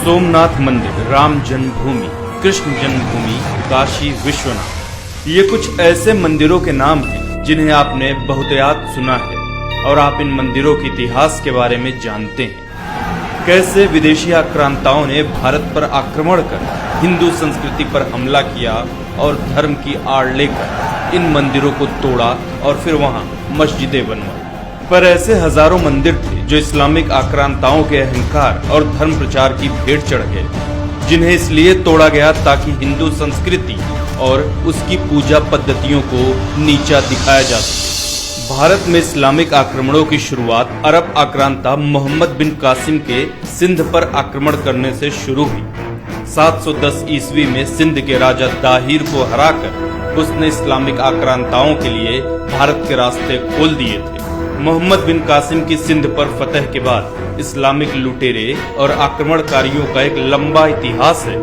सोमनाथ मंदिर, राम जन्मभूमि, कृष्ण जन्मभूमि, काशी विश्वनाथ, ये कुछ ऐसे मंदिरों के नाम हैं जिन्हें आपने बहुतायत सुना है और आप इन मंदिरों के इतिहास के बारे में जानते हैं। कैसे विदेशी आक्रांताओं ने भारत पर आक्रमण कर हिंदू संस्कृति पर हमला किया और धर्म की आड़ लेकर इन मंदिरों को तोड़ा और फिर वहां मस्जिदें बनवाई। पर ऐसे हजारों मंदिर थे जो इस्लामिक आक्रांताओं के अहंकार और धर्म प्रचार की भेंट चढ़ गए, जिन्हें इसलिए तोड़ा गया ताकि हिंदू संस्कृति और उसकी पूजा पद्धतियों को नीचा दिखाया जा सके। भारत में इस्लामिक आक्रमणों की शुरुआत अरब आक्रांता मोहम्मद बिन कासिम के सिंध पर आक्रमण करने से शुरू हुई। 710 ईस्वी में सिंध के राजा दाहिर को हराकर उसने इस्लामिक आक्रांताओं के लिए भारत के रास्ते खोल दिए थे। मोहम्मद बिन कासिम की सिंध पर फतह के बाद इस्लामिक लुटेरे और आक्रमणकारियों का एक लंबा इतिहास है,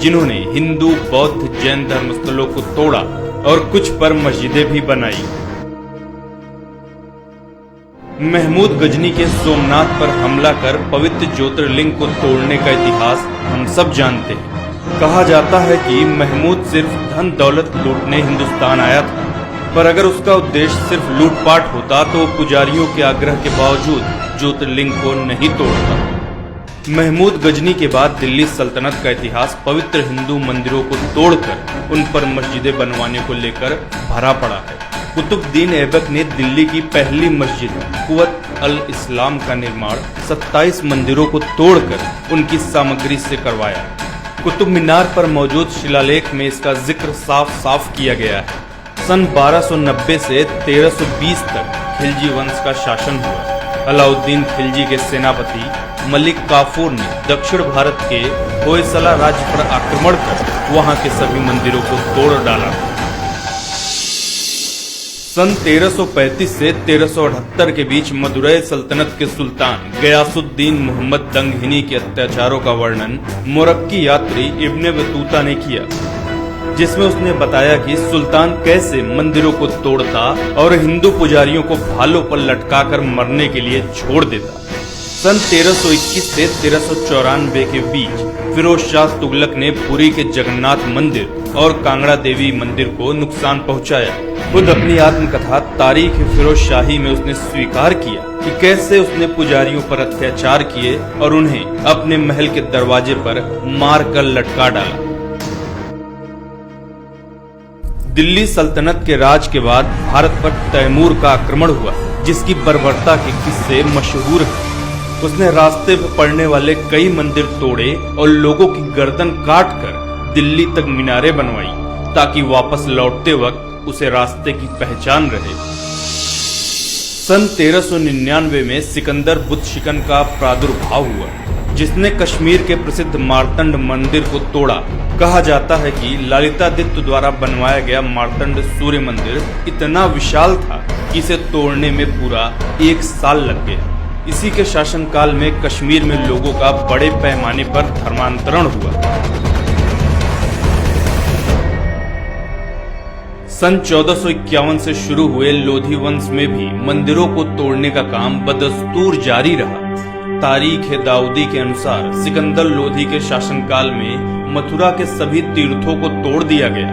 जिन्होंने हिंदू, बौद्ध, जैन धर्मस्थलों को तोड़ा और कुछ पर मस्जिदें भी बनाई। महमूद गजनी के सोमनाथ पर हमला कर पवित्र ज्योतिर्लिंग को तोड़ने का इतिहास हम सब जानते हैं। कहा जाता है कि महमूद सिर्फ धन दौलत लूटने हिंदुस्तान आया था, पर अगर उसका उद्देश्य सिर्फ लूटपाट होता तो वो पुजारियों के आग्रह के बावजूद ज्योतिर्लिंग को नहीं तोड़ता। महमूद गजनी के बाद दिल्ली सल्तनत का इतिहास पवित्र हिंदू मंदिरों को तोड़कर उन पर मस्जिदें बनवाने को लेकर भरा पड़ा है। कुतुबुद्दीन ऐबक ने दिल्ली की पहली मस्जिद कुव्वत अल इस्लाम का निर्माण 27 मंदिरों को तोड़कर उनकी सामग्री से करवाया। कुतुब मीनार पर मौजूद शिलालेख में इसका जिक्र साफ साफ किया गया है। सन 1290 से 1320 तक खिलजी वंश का शासन हुआ। अलाउद्दीन खिलजी के सेनापति मलिक काफूर ने दक्षिण भारत के होयसला राज्य पर आक्रमण कर वहां के सभी मंदिरों को तोड़ डाला। सन 1335 से 1378 के बीच मदुरै सल्तनत के सुल्तान गयासुद्दीन मोहम्मद दंगहिनी के अत्याचारों का वर्णन मुरक्की यात्री इब्ने बतूता ने किया, जिसमें उसने बताया कि सुल्तान कैसे मंदिरों को तोड़ता और हिंदू पुजारियों को भालों पर लटकाकर मरने के लिए छोड़ देता। सन 1321 से 1394 के बीच फिरोज शाह तुगलक ने पुरी के जगन्नाथ मंदिर और कांगड़ा देवी मंदिर को नुकसान पहुंचाया। खुद अपनी आत्मकथा तारीख फिरोज शाही में उसने स्वीकार किया कि कैसे उसने पुजारियों पर अत्याचार किए और उन्हें अपने महल के दरवाजे पर मार कर लटका डाला। दिल्ली सल्तनत के राज के बाद भारत पर तैमूर का आक्रमण हुआ, जिसकी बर्बरता के किस्से मशहूर हैं। उसने रास्ते पर पड़ने वाले कई मंदिर तोड़े और लोगों की गर्दन काटकर दिल्ली तक मीनारें बनवाई ताकि वापस लौटते वक्त उसे रास्ते की पहचान रहे। सन 1399 में सिकंदर बुत शिकन का प्रादुर्भाव हुआ, जिसने कश्मीर के प्रसिद्ध मार्तंड मंदिर को तोड़ा। कहा जाता है कि ललितादित्य द्वारा बनवाया गया मार्तंड सूर्य मंदिर इतना विशाल था कि इसे तोड़ने में पूरा 1 साल लग गया। इसी के शासनकाल में कश्मीर में लोगों का बड़े पैमाने पर धर्मांतरण हुआ। सन 1451 से शुरू हुए लोधी वंश में भी मंदिरों को तोड़ने का काम बदस्तूर जारी रहा। तारीख दाऊदी के अनुसार सिकंदर लोधी के शासनकाल में मथुरा के सभी तीर्थों को तोड़ दिया गया।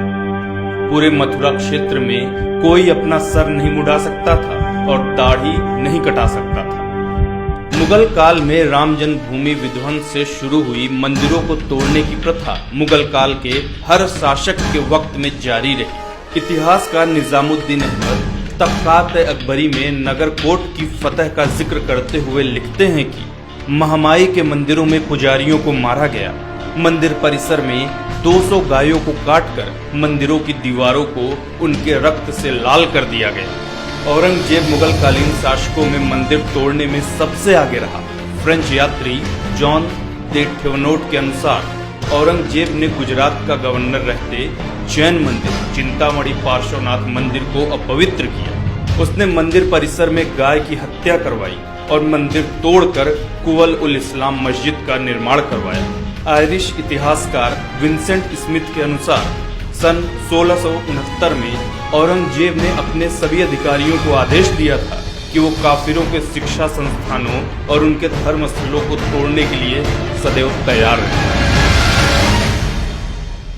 पूरे मथुरा क्षेत्र में कोई अपना सर नहीं मुड़ा सकता था और दाढ़ी नहीं कटा सकता था। मुगल काल में राम जन्मभूमि विध्वंस से शुरू हुई मंदिरों को तोड़ने की प्रथा मुगल काल के हर शासक के वक्त में जारी रही। इतिहासकार निजामुद्दीन अहमद तबकात अकबरी में नगरकोट की फतह का जिक्र करते हुए लिखते हैं कि महामाई के मंदिरों में पुजारियों को मारा गया। मंदिर परिसर में 200 गायों को काटकर मंदिरों की दीवारों को उनके रक्त से लाल कर दिया गया। औरंगजेब मुगल कालीन शासकों में मंदिर तोड़ने में सबसे आगे रहा। फ्रेंच यात्री जॉन दे ठेवनोट के अनुसार औरंगजेब ने गुजरात का गवर्नर रहते जैन मंदिर चिंतामणि पार्श्वनाथ मंदिर को अपवित्र किया। उसने मंदिर परिसर में गाय की हत्या करवाई और मंदिर तोड़कर कुव्वत उल इस्लाम मस्जिद का निर्माण करवाया। आयरिश इतिहासकार विंसेंट स्मिथ के अनुसार सन 1669 में औरंगजेब ने अपने सभी अधिकारियों को आदेश दिया था कि वो काफिरों के शिक्षा संस्थानों और उनके धर्मस्थलों को तोड़ने के लिए सदैव तैयार रहे।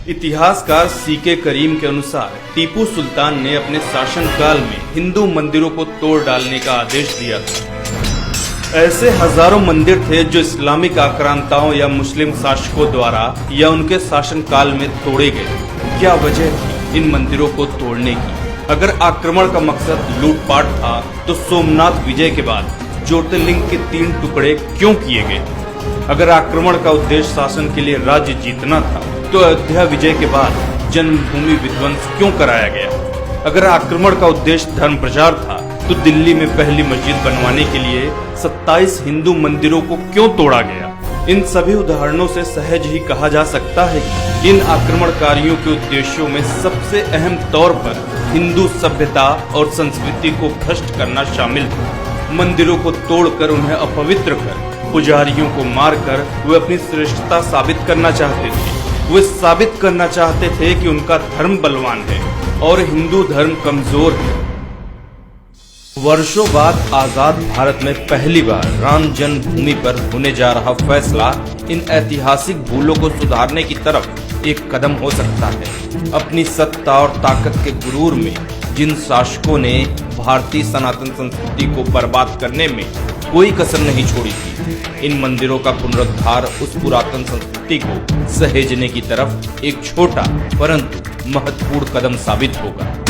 इतिहासकार सीके करीम के अनुसार टीपू सुल्तान ने अपने शासनकाल में हिंदू मंदिरों को तोड़ डालने का आदेश दिया था। ऐसे हजारों मंदिर थे जो इस्लामिक आक्रांताओं या मुस्लिम शासकों द्वारा या उनके शासनकाल में तोड़े गए। क्या वजह थी इन मंदिरों को तोड़ने की? अगर आक्रमण का मकसद लूटपाट था तो सोमनाथ विजय के बाद ज्योतिर्लिंग के 3 टुकड़े क्यों किए गए? अगर आक्रमण का उद्देश्य शासन के लिए राज्य जीतना था तो अयोध्या विजय के बाद जन्मभूमि विध्वंस क्यों कराया गया? अगर आक्रमण का उद्देश्य धर्म प्रचार था तो दिल्ली में पहली मस्जिद बनवाने के लिए 27 हिंदू मंदिरों को क्यों तोड़ा गया? इन सभी उदाहरणों से सहज ही कहा जा सकता है कि इन आक्रमणकारियों के उद्देश्यों में सबसे अहम तौर पर हिंदू सभ्यता और संस्कृति को भ्रष्ट करना शामिल था। मंदिरों को तोड़कर उन्हें अपवित्र कर पुजारियों को मारकर वे अपनी श्रेष्ठता साबित करना चाहते थे। वे साबित करना चाहते थे कि उनका धर्म बलवान है और हिंदू धर्म कमजोर है। वर्षों बाद आजाद भारत में पहली बार राम जन्मभूमि पर होने जा रहा फैसला इन ऐतिहासिक भूलों को सुधारने की तरफ एक कदम हो सकता है। अपनी सत्ता और ताकत के गुरूर में जिन शासकों ने भारतीय सनातन संस्कृति को बर्बाद करने में कोई कसर नहीं छोड़ी थी, इन मंदिरों का पुनरुद्धार उस पुरातन संस्कृति को सहेजने की तरफ एक छोटा परंतु महत्वपूर्ण कदम साबित होगा।